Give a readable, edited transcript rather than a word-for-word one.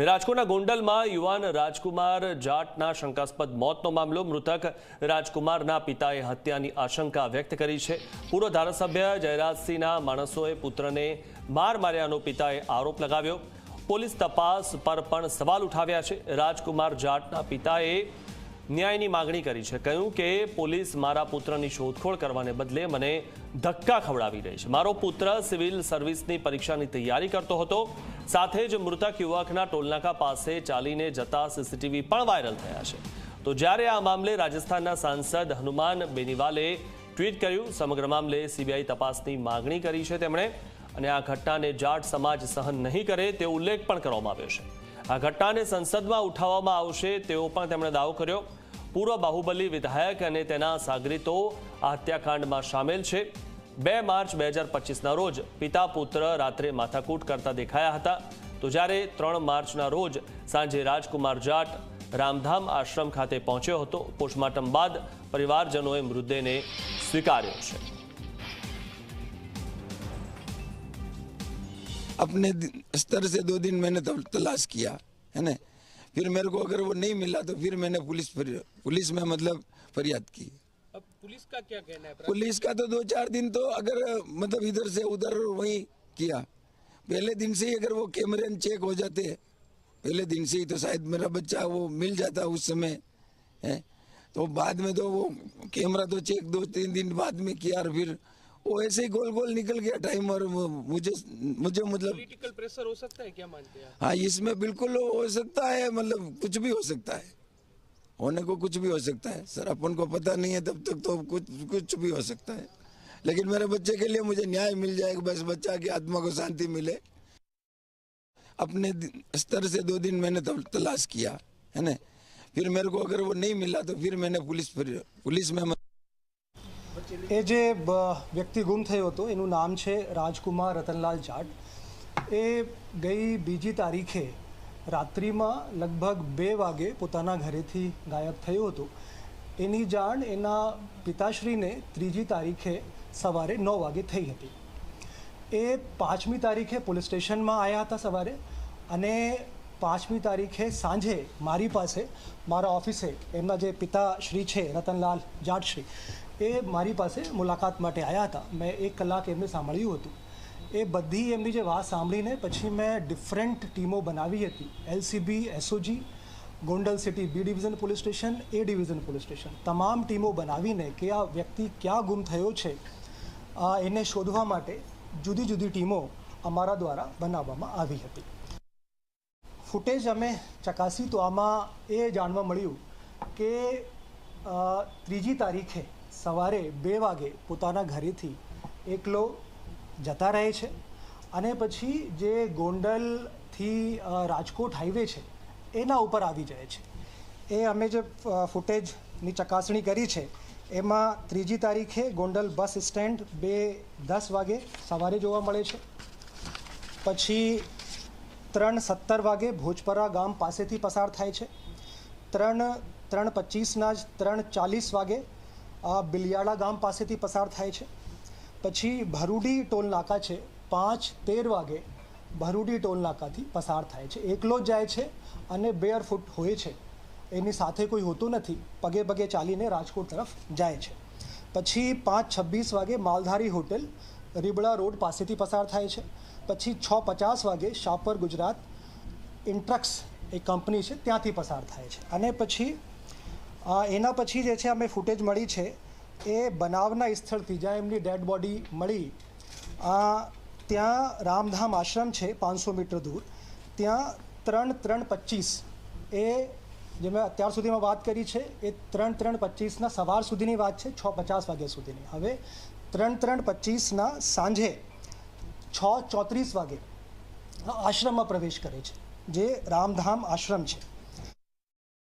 રાજકોટના ગોંડલમાં યુવાન રાજકુમાર જાટના શંકાસ્પદ મોતનો મામલો. મૃતક રાજકુમારના પિતાએ હત્યાની આશંકા વ્યક્ત કરી છે. પૂર્વ ધારાસભ્ય જયરાજસિંહના માણસોએ પુત્રને માર્યાનો પિતાએ આરોપ લગાવ્યો. પોલીસ તપાસ પર પણ સવાલ ઉઠાવ્યા છે. રાજકુમાર જાટના પિતાએ ન્યાયની માગણી કરી છે. કહ્યું કે પોલીસ મારા પુત્રની શોધખોળ કરવાને બદલે મને ધક્કા ખવડાવી રહી છે. મારો પુત્ર સિવિલ સર્વિસની પરીક્ષાની તૈયારી કરતો હતો. સાથે જ મૃતક યુવકના ટોલનાકા પાસે ચાલીને જતા સીસીટીવી પણ વાયરલ થયા છે. તો જ્યારે આ મામલે રાજસ્થાનના સાંસદ હનુમાન બેનીવાલે ટ્વીટ કર્યું. સમગ્ર મામલે સીબીઆઈ તપાસની માગણી કરી છે તેમણે, અને આ ઘટનાને જાટ સમાજ સહન નહીં કરે તેવો ઉલ્લેખ પણ કરવામાં આવ્યો છે. આ ઘટનાને સંસદમાં ઉઠાવવામાં આવશે તેવો પણ તેમણે દાવો કર્યો. પૂર્વ બાહુબલી વિધાયક અને તેના સાગરીતો આ હત્યાકાંડમાં સામેલ છે. 2 માર્ચ 2025ના રોજ પિતા પુત્ર રાત્રે માથાકૂટ કરતા દેખાયા હતા. તો જ્યારે 3 માર્ચના રોજ સાંજે રાજકુમાર જાટ રામધામ આશ્રમ ખાતે પહોંચ્યો હતો. પોસ્ટમોર્ટમ બાદ પરિવારજનોએ મૃતદેહને સ્વીકાર્યો છે. अपने स्तर से 2 दिन मैंने तलाश किया है ना, फिर मेरे को अगर वो नहीं मिला तो फिर मैंने पुलिस में मतलब फरियाद की. अब पुलिस का क्या कहना है? पुलिस का तो 2-4 दिन तो अगर मतलब इधर से उधर वही किया. पहले दिन से ही अगर वो कैमरे चेक हो जाते पहले दिन से ही तो शायद मेरा बच्चा वो मिल जाता उस समय है. तो बाद में तो वो कैमरा तो चेक 2-3 दिन बाद में किया और फिर वो ऐसे ही गोल निकल गया टाइम. और मुझे मतलब पॉलिटिकल प्रेशर हो सकता है, क्या मानते हैं? हाँ, इसमें बिल्कुल हो सकता है. मतलब कुछ भी हो सकता है, होने को कुछ भी हो सकता है सर. अपन को पता नहीं है तब तक तो कुछ भी हो सकता है. लेकिन मेरे बच्चे के लिए मुझे न्याय मिल जाएगा, बस बच्चा की आत्मा को शांति मिले. अपने स्तर से 2 दिन मैंने तलाश किया है ना, फिर मेरे को अगर वो नहीं मिला तो फिर मैंने पुलिस में એ જે વ્યક્તિ ગુમ થયો હતો એનું નામ છે રાજકુમાર રતનલાલ જાટ. એ ગઈ 2જી તારીખે રાત્રિમાં લગભગ 2 વાગે પોતાના ઘરેથી ગાયબ થયો હતો. એની જાણ એના પિતાશ્રીને 3જી તારીખે સવારે 9 વાગે થઈ હતી. એ 5મી તારીખે પોલીસ સ્ટેશનમાં આવ્યા હતા સવારે, અને 5મી તારીખે સાંજે મારી પાસે મારા ઓફિસે એમના જે પિતાશ્રી છે રતનલાલ જાટશ્રી એ મારી પાસે મુલાકાત માટે આવ્યા હતા. મેં 1 કલાક એમને સાંભળ્યું હતું. એ બધી એમની જે વાત સાંભળીને પછી મેં ડિફરન્ટ ટીમો બનાવી હતી. LCB, SOG, Gondal city B division police station, A division police station, તમામ ટીમો બનાવીને કે આ વ્યક્તિ ક્યાં ગુમ થયો છે એને શોધવા માટે જુદી જુદી ટીમો અમારા દ્વારા બનાવવામાં આવી હતી. ફૂટેજ અમે ચકાસી તો આમાં એ જાણવા મળ્યું કે 3જી તારીખે સવારે 2 વાગે પોતાના ઘરેથી એકલો જતા રહે છે, અને પછી જે ગોંડલથી રાજકોટ હાઈવે છે એના ઉપર આવી જાય છે. એ અમે જે ફૂટેજની ચકાસણી કરી છે એમાં 3જી તારીખે ગોંડલ બસ સ્ટેન્ડ 2:10 વાગે સવારે જોવા મળે છે. પછી 3:17 વાગે ભોજપરા ગામ પાસેથી પસાર થાય છે. 3:25ના જ 3:40 વાગે બિલિયાળા ગામ પાસેથી પસાર થાય છે. પછી ભરૂડી ટોલ નાકા છે, 5:13 વાગે ભરૂડી ટોલ નાકાથી પસાર થાય છે. એકલો જ જાય છે અને બેરફૂટ હોય છે, એની સાથે કોઈ હોતું નથી. પગે પગે ચાલીને રાજકોટ તરફ જાય છે. પછી 5:26 વાગે માલધારી હોટેલ રીબડા રોડ પાસેથી પસાર થાય છે. પછી 6:50 વાગે શાપર ગુજરાત ઇન્ટ્રક્સ એ કંપની છે ત્યાંથી પસાર થાય છે. અને પછી એના પછી જે છે અમે ફૂટેજ મળી છે એ બનાવના સ્થળથી જ્યાં એમની ડેડ બોડી મળી ત્યાં રામધામ આશ્રમ છે 500 મીટર દૂર, ત્યાં 3:25 એ જે મેં અત્યાર સુધીમાં વાત કરી છે એ 3:25ના સવાર સુધીની વાત છે, 6:50 વાગ્યા સુધીની. હવે 3:25ના સાંજે 6:34 વાગે આશ્રમમાં પ્રવેશ કરે છે, જે રામધામ આશ્રમ છે.